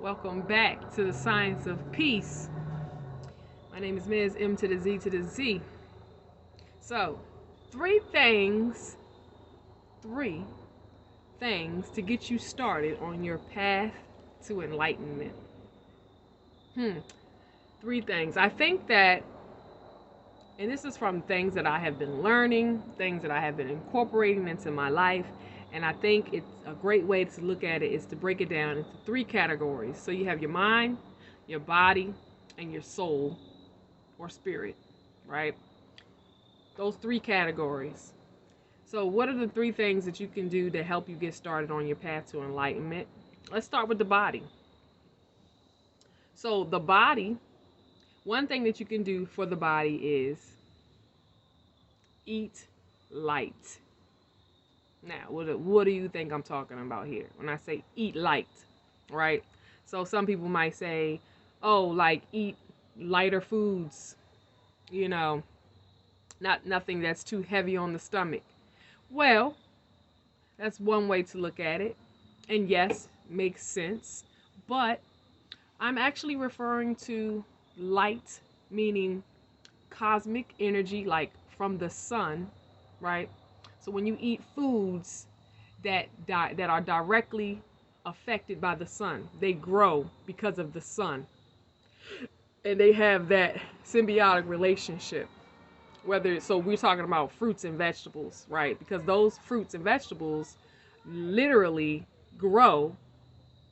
Welcome back to the Science of Peace. My name is Ms. M to the Z to the Z. So, three things, three things to get you started on your path to enlightenment. Three things. I think that, and this is from things that I have been learning, things that I have been incorporating into my life, and I think it's a great way to look at it is to break it down into three categories. So you have your mind, your body, and your soul or spirit, right? Those three categories. So what are the three things that you can do to help you get started on your path to enlightenment? Let's start with the body. So the body, one thing that you can do for the body is eat light. Now, what do you think I'm talking about here when I say eat light, right? So some people might say, oh, like eat lighter foods, nothing that's too heavy on the stomach. Well, that's one way to look at it. And yes, makes sense. But I'm actually referring to light, meaning cosmic energy, like from the sun, right? So when you eat foods that are directly affected by the sun, they grow because of the sun. And they have that symbiotic relationship. So we're talking about fruits and vegetables, right? Because those fruits and vegetables literally grow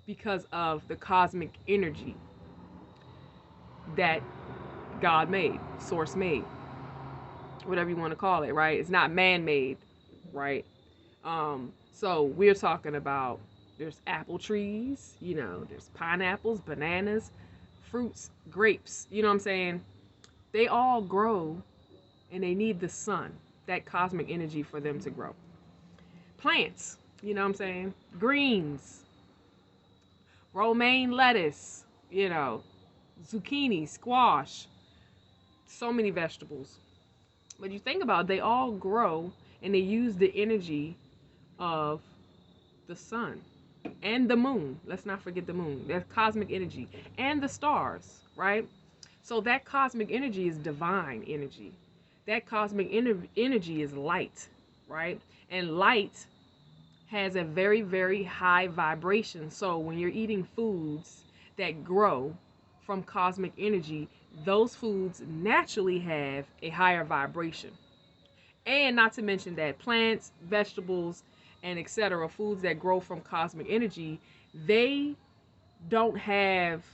because of the cosmic energy that God made, source made, whatever you want to call it, right? It's not man-made, right? So we're talking about there's apple trees, there's pineapples, bananas, fruits, grapes, you know what I'm saying? They all grow and they need the sun, that cosmic energy for them to grow. Plants, you know what I'm saying? Greens, romaine lettuce, zucchini, squash, so many vegetables. But you think about it, they all grow and they use the energy of the sun and the moon. Let's not forget the moon. That's cosmic energy. And the stars, right? So that cosmic energy is divine energy. That cosmic energy is light, right? And light has a very, very high vibration. So when you're eating foods that grow from cosmic energy, those foods naturally have a higher vibration. And not to mention that plants, vegetables, and etc., foods that grow from cosmic energy, they don't have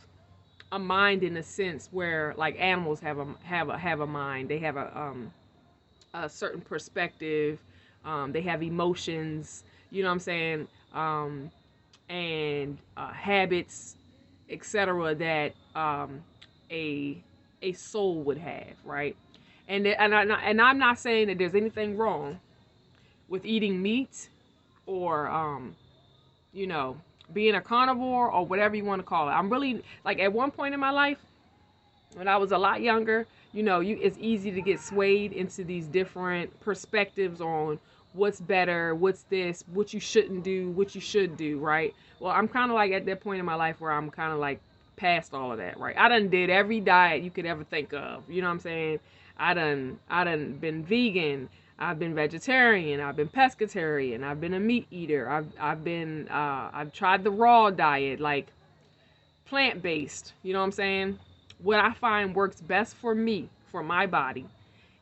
a mind in a sense where like animals have a mind. They have a certain perspective. They have emotions. You know what I'm saying? And habits, etc., that a soul would have, right? And I'm not saying that there's anything wrong with eating meat or being a carnivore or whatever you want to call it. I'm really like at one point in my life when I was a lot younger, it's easy to get swayed into these different perspectives on what's better, what's this, what you shouldn't do, what you should do, right? Well, I'm kind of like at that point in my life where I'm kind of like past all of that, right? I done did every diet you could ever think of. You know what I'm saying? I done been vegan. I've been vegetarian. I've been pescatarian. I've been a meat eater. I've tried the raw diet, like plant-based. You know what I'm saying? What I find works best for me, for my body,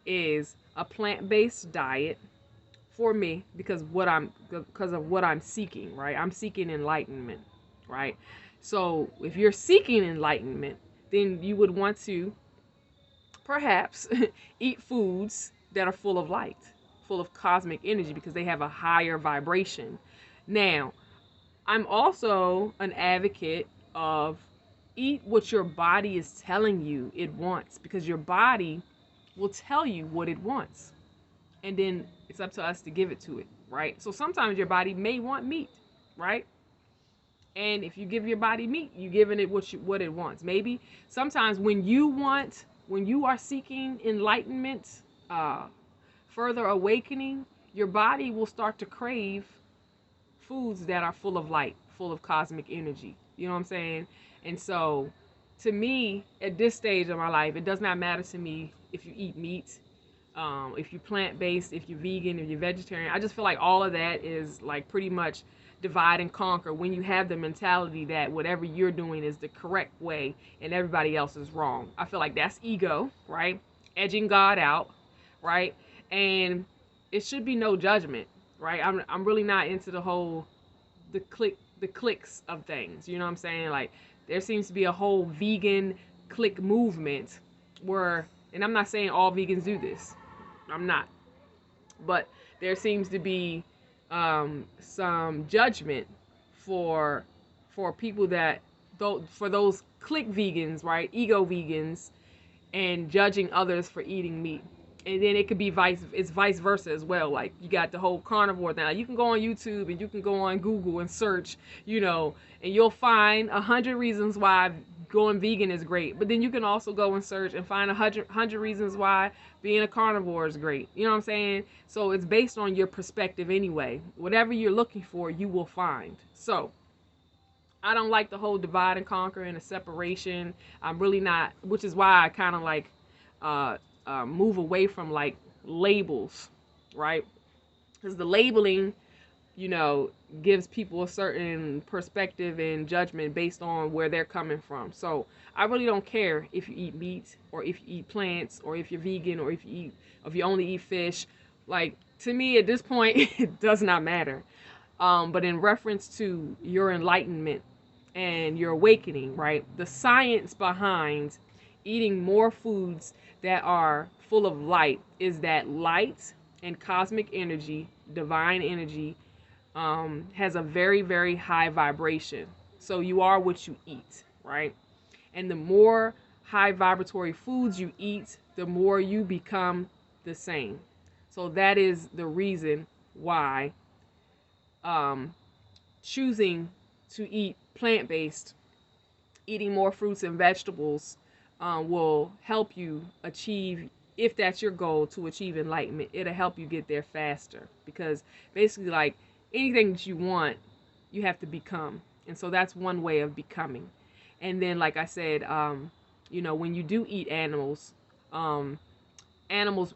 is a plant-based diet for me because of what I'm seeking, right? I'm seeking enlightenment, right? So if you're seeking enlightenment, then you would want to perhaps eat foods that are full of light, full of cosmic energy because they have a higher vibration. Now, I'm also an advocate of eat what your body is telling you it wants because your body will tell you what it wants. And then it's up to us to give it to it, right? So sometimes your body may want meat, right? And if you give your body meat, you're giving it what it wants. Maybe sometimes when you are seeking enlightenment, further awakening, your body will start to crave foods that are full of light, full of cosmic energy. You know what I'm saying? And so, to me, at this stage of my life, it does not matter to me if you eat meat, if you're plant-based, if you're vegan, if you're vegetarian. I just feel like all of that is like pretty much divide and conquer when you have the mentality that whatever you're doing is the correct way and everybody else is wrong. I feel like that's ego, right? Edging God out, right? And it should be no judgment, right? I'm really not into the whole the clicks of things. You know what I'm saying? Like there seems to be a whole vegan click movement where, and I'm not saying all vegans do this. I'm not. But there seems to be some judgment for people that for those click vegans, right? Ego vegans, and judging others for eating meat. And then it could be vice versa as well. Like you got the whole carnivore thing. Like, you can go on YouTube and you can go on Google and search, and you'll find 100 reasons why going vegan is great. But then you can also go and search and find 100 reasons why being a carnivore is great. You know what I'm saying? So it's based on your perspective anyway. Whatever you're looking for, you will find. So I don't like the whole divide and conquer and a separation. I'm really not, which is why I kind of like move away from like labels, right? Because the labeling, gives people a certain perspective and judgment based on where they're coming from. So I really don't care if you eat meat or if you eat plants or if you're vegan or if you only eat fish. Like, to me at this point, it does not matter. But in reference to your enlightenment and your awakening, right? The science behind eating more foods that are full of light is that light and cosmic energy, divine energy, has a very, very high vibration. So you are what you eat, right? And the more high vibratory foods you eat, the more you become the same. So that is the reason why choosing to eat plant-based, eating more fruits and vegetables will help you achieve, if that's your goal, to achieve enlightenment. It'll help you get there faster, because basically, like, anything that you want, you have to become. And so that's one way of becoming. And then, like I said, when you do eat animals, animals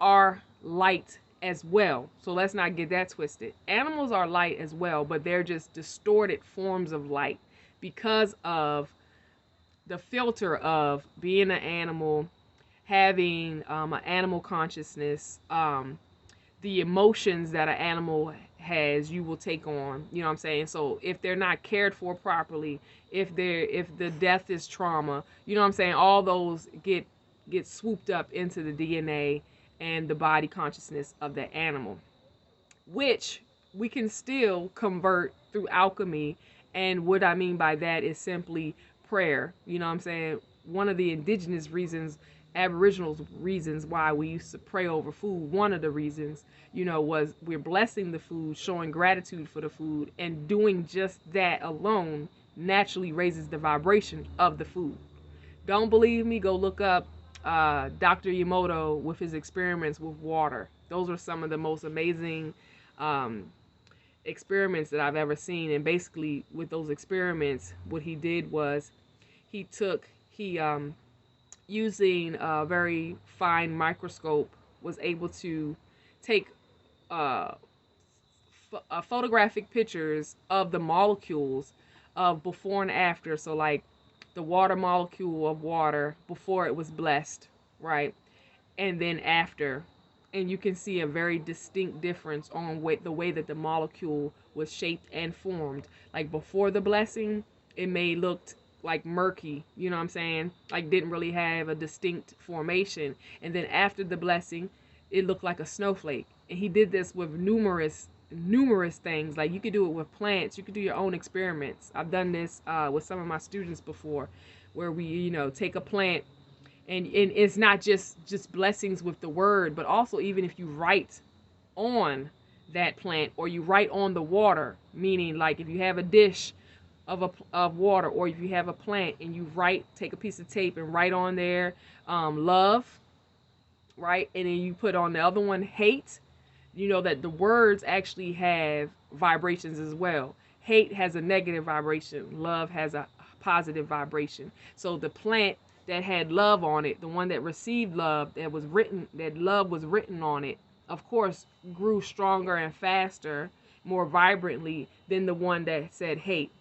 are light as well. So let's not get that twisted. Animals are light as well, but they're just distorted forms of light because of the filter of being an animal, having an animal consciousness, the emotions that an animal has, you will take on. You know what I'm saying? So if they're not cared for properly, if the death is trauma, you know what I'm saying? All those get swooped up into the DNA and the body consciousness of the animal, which we can still convert through alchemy. And what I mean by that is simply prayer. You know what I'm saying? One of the indigenous reasons, Aboriginals reasons why we used to pray over food, one of the reasons, was we're blessing the food, showing gratitude for the food, and doing just that alone naturally raises the vibration of the food. Don't believe me? Go look up Dr. Yamoto with his experiments with water. Those are some of the most amazing experiments that I've ever seen. And basically with those experiments, what he did was he using a very fine microscope, was able to take photographic pictures of the molecules of before and after. So like the water molecule of water before it was blessed, right? And then after. And you can see a very distinct difference on the way that the molecule was shaped and formed. Like before the blessing, it may looked like murky, you know what I'm saying? Like didn't really have a distinct formation. And then after the blessing, it looked like a snowflake. And he did this with numerous things. Like you could do it with plants. You could do your own experiments. I've done this with some of my students before, where we, take a plant, and it's not just blessings with the word, but also even if you write on that plant or you write on the water, meaning like if you have a dish of water, or if you have a plant and you take a piece of tape and write on there love, right? And then you put on the other one hate, that the words actually have vibrations as well. Hate has a negative vibration. Love has a positive vibration. So the plant that had love on it, the one that received love, that love was written on it, of course, grew stronger and faster, more vibrantly than the one that said hate.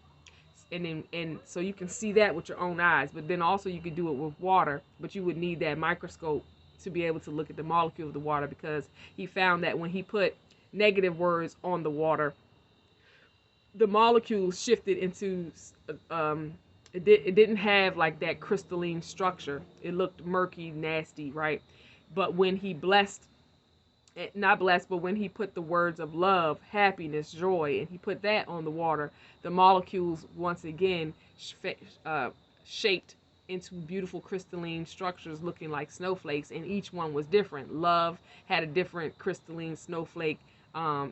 And so you can see that with your own eyes. But then also you could do it with water, but you would need that microscope to be able to look at the molecule of the water, because he found that when he put negative words on the water, the molecules shifted into it didn't have like that crystalline structure. It looked murky, nasty, right? But when he blessed, not blessed, but when he put the words of love, happiness, joy, and he put that on the water, the molecules once again shaped into beautiful crystalline structures looking like snowflakes, and each one was different. Love had a different crystalline snowflake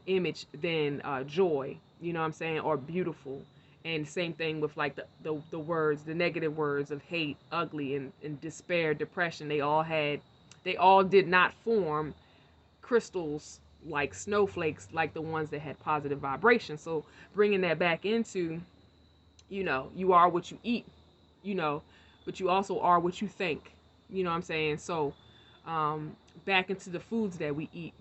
image than joy, you know what I'm saying, or beautiful. And same thing with like the words, the negative words of hate, ugly, and despair, depression. They all did not form crystals like snowflakes like the ones that had positive vibration. So bringing that back into, you are what you eat, but you also are what you think, you know what I'm saying? So back into the foods that we eat.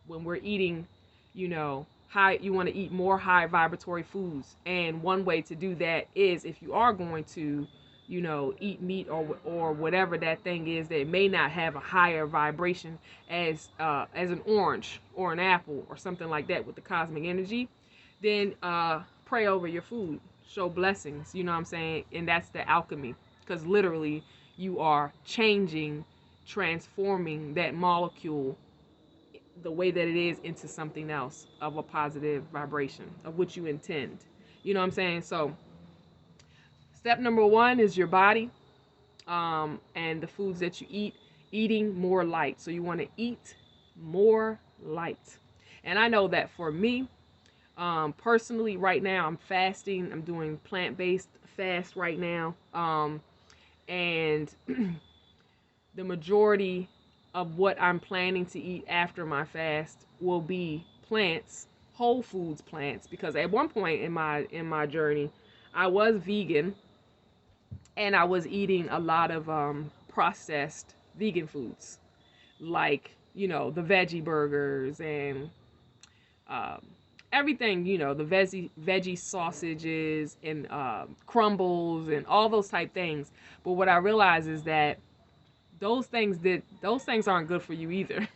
When we're eating, you want to eat more high vibratory foods. And one way to do that is, if you are going to, eat meat or whatever that thing is that may not have a higher vibration as an orange or an apple or something like that with the cosmic energy, then pray over your food, show blessings, you know what I'm saying? And that's the alchemy, because literally you are changing, transforming that molecule, the way that it is, into something else of a positive vibration of what you intend. You know what I'm saying? So step number 1 is your body, and the foods that you eat, eating more light. So you want to eat more light. And I know that for me, personally, right now I'm fasting. I'm doing plant-based fast right now. And the majority of what I'm planning to eat after my fast will be plants, whole foods plants, because at one point in my journey, I was vegan, and I was eating a lot of processed vegan foods, like, the veggie burgers and everything, the veggie sausages and crumbles and all those type things. But what I realized is that those things aren't good for you either.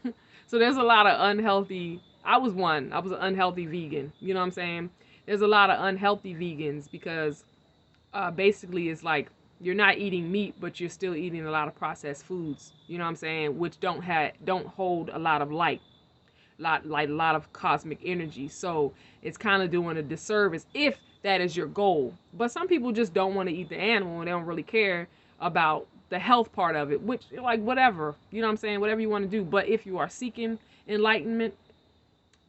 So there's a lot of unhealthy. I was an unhealthy vegan. You know what I'm saying? There's a lot of unhealthy vegans because basically it's like you're not eating meat, but you're still eating a lot of processed foods. You know what I'm saying? Which don't hold a lot of light, a lot of cosmic energy. So it's kind of doing a disservice if that is your goal. But some people just don't want to eat the animal, and they don't really care about the health part of it, which, like, whatever, you know what I'm saying, whatever you want to do. But if you are seeking enlightenment,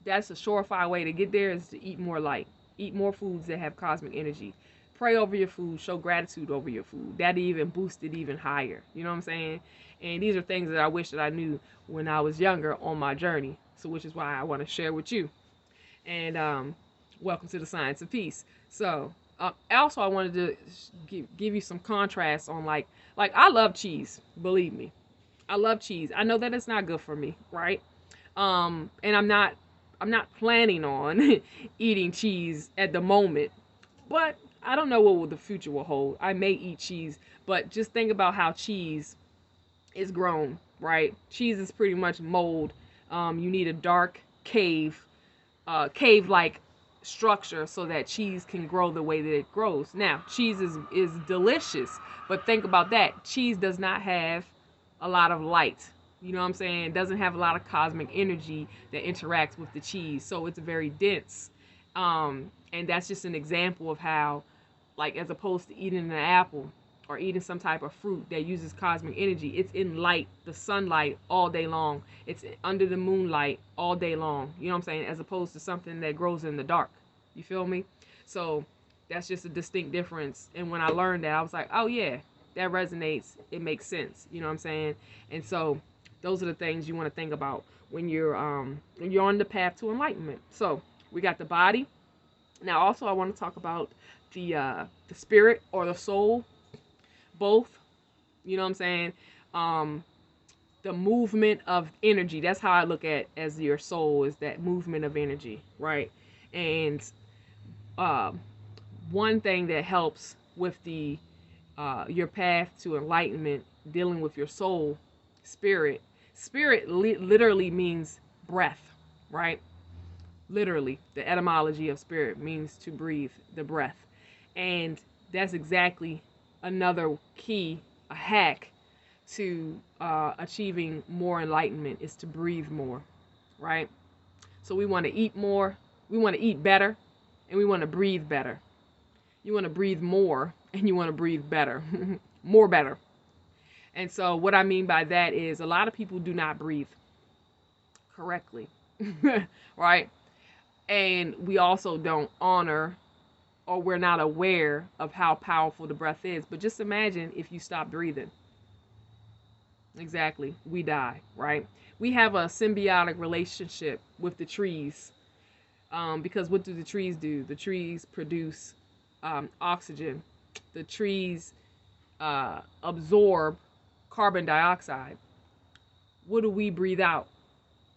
that's a surefire way to get there, is to eat more light, eat more foods that have cosmic energy, pray over your food, show gratitude over your food. That even boost it even higher, you know what I'm saying? And these are things that I wish that I knew when I was younger on my journey, so which is why I want to share with you. And welcome to the Science of Peace. So also I wanted to give you some contrast on like I love cheese, believe me. I love cheese. I know that it's not good for me, right? And I'm not planning on eating cheese at the moment, but I don't know what the future will hold. I may eat cheese, but just think about how cheese is grown, right? Cheese is pretty much mold. You need a dark cave-like structure so that cheese can grow the way that it grows. Now, cheese is delicious, but think about that. Cheese does not have a lot of light. You know what I'm saying? It doesn't have a lot of cosmic energy that interacts with the cheese, so it's very dense. And that's just an example of how, like, as opposed to eating an apple or eating some type of fruit that uses cosmic energy, it's in light, the sunlight, all day long. It's under the moonlight all day long. You know what I'm saying? As opposed to something that grows in the dark. You feel me? So that's just a distinct difference. And when I learned that, I was like, oh yeah, that resonates. It makes sense. You know what I'm saying? And so those are the things you want to think about when you're on the path to enlightenment. So We got the body. Now, also, I want to talk about the spirit or the soul, both. You know what I'm saying? Um, the movement of energy. That's how I look at as your soul, is that movement of energy, right? And uh, one thing that helps with the your path to enlightenment, dealing with your soul, spirit. Spirit literally means breath, right? Literally, the etymology of spirit means to breathe, the breath. And that's exactly another key, a hack to achieving more enlightenment, is to breathe more, right? So we want to eat more, we want to eat better, and we want to breathe better. You want to breathe more, and you want to breathe better, more better. And so what I mean by that is a lot of people do not breathe correctly, right? And we also don't honor, or we're not aware of how powerful the breath is. But just imagine if you stop breathing. Exactly. We die, right? We have a symbiotic relationship with the trees, because what do the trees do? The trees produce oxygen. The trees absorb carbon dioxide. What do we breathe out?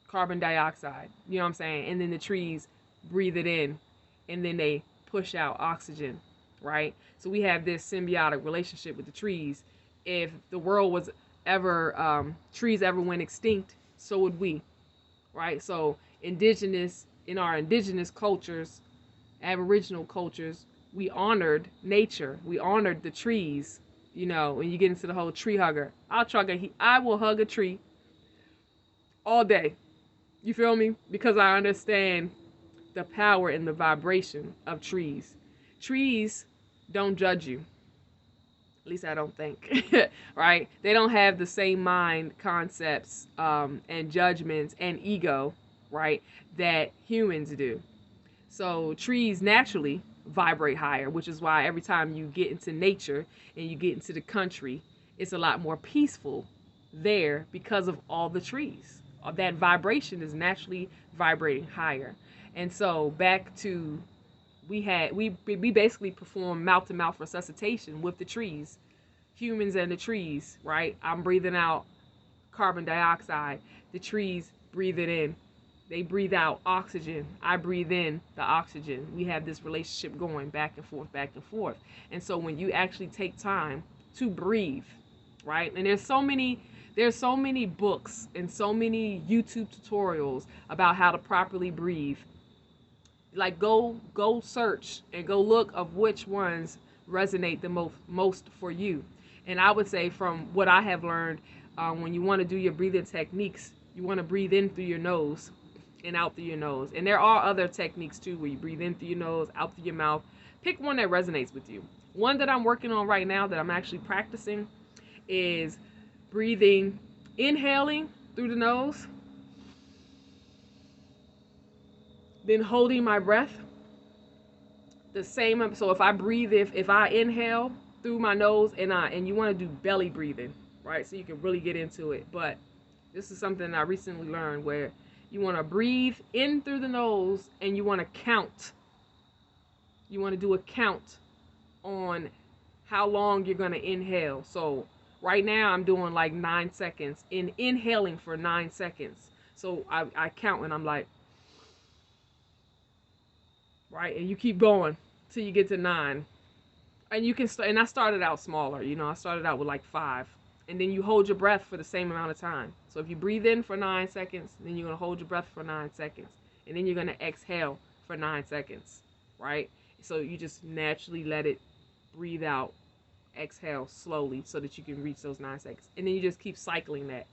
Carbon dioxide. You know what I'm saying? And then the trees breathe it in, and then they push out oxygen, right? So we have this symbiotic relationship with the trees. If the world was ever, trees ever went extinct, so would we, right? So in our indigenous cultures, Aboriginal cultures, we honored nature. We honored the trees. You know, when you get into the whole tree hugger, I will hug a tree all day. You feel me? Because I understand the power and the vibration of trees. Trees don't judge you. At least I don't think. Right? They don't have the same mind concepts and judgments and ego, right, that humans do. So trees naturally vibrate higher, which is why every time you get into nature and you get into the country, it's a lot more peaceful there because of all the trees. That vibration is naturally vibrating higher. And so back to, we basically perform mouth to mouth resuscitation with the trees, humans and the trees, right? I'm breathing out carbon dioxide, the trees breathe it in. They breathe out oxygen. I breathe in the oxygen. We have this relationship going back and forth, back and forth. And so when you actually take time to breathe, right? And there's so many books and so many YouTube tutorials about how to properly breathe. Like go search and go look of which ones resonate the most for you. And I would say, from what I have learned, when you want to do your breathing techniques, you want to breathe in through your nose and out through your nose. And there are other techniques too, where you breathe in through your nose, out through your mouth. Pick one that resonates with you. One that I'm working on right now, that I'm actually practicing, is inhaling through the nose, then holding my breath. The same. So if I breathe, if I inhale through my nose, and you want to do belly breathing, right? So you can really get into it. But this is something I recently learned, where you want to breathe in through the nose, and you want to count. You want to do a count on how long you're going to inhale. So right now I'm doing like 9 seconds, inhaling for 9 seconds. So I count, and I'm like, right, and you keep going till you get to 9. And you can and I started out smaller, I started out with like 5. And then you hold your breath for the same amount of time. So if you breathe in for 9 seconds, then you're going to hold your breath for 9 seconds. And then you're going to exhale for 9 seconds, right? So you just naturally let it breathe out, exhale slowly, so that you can reach those 9 seconds. And then you just keep cycling that.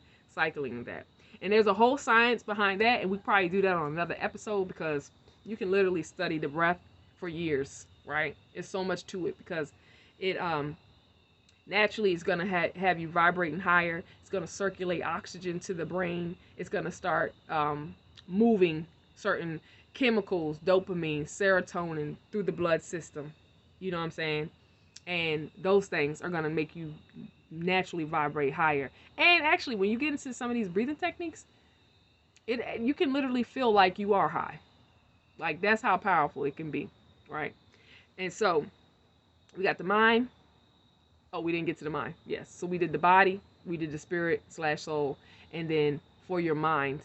And there's a whole science behind that, and we probably do that on another episode, because you can literally study the breath for years, right? It's so much to it, because it naturally is going to have you vibrating higher. It's going to circulate oxygen to the brain. It's going to start moving certain chemicals, dopamine, serotonin, through the blood system. You know what I'm saying? And those things are going to make you naturally vibrate higher. And actually, when you get into some of these breathing techniques, you can literally feel like you are high. Like, that's how powerful it can be, right? And so we got the mind. Oh, we didn't get to the mind. Yes. So we did the body, we did the spirit slash soul, and then for your mind,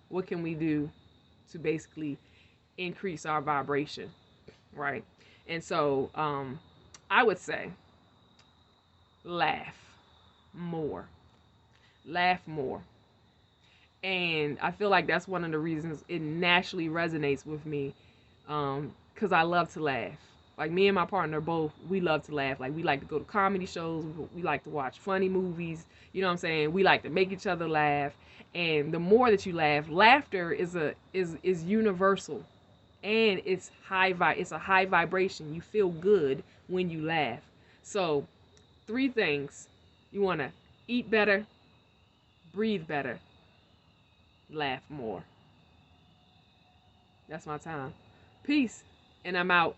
what can we do to basically increase our vibration, right? And so I would say laugh more. Laugh more. And I feel like that's one of the reasons it naturally resonates with me, because I love to laugh. Like, me and my partner both, we love to laugh. Like, we like to go to comedy shows. We like to watch funny movies. You know what I'm saying? We like to make each other laugh. And the more that you laugh, laughter is universal, and it's it's a high vibration. You feel good when you laugh. So, 3 things: you want to eat better, breathe better, laugh more. That's my time. Peace, and I'm out.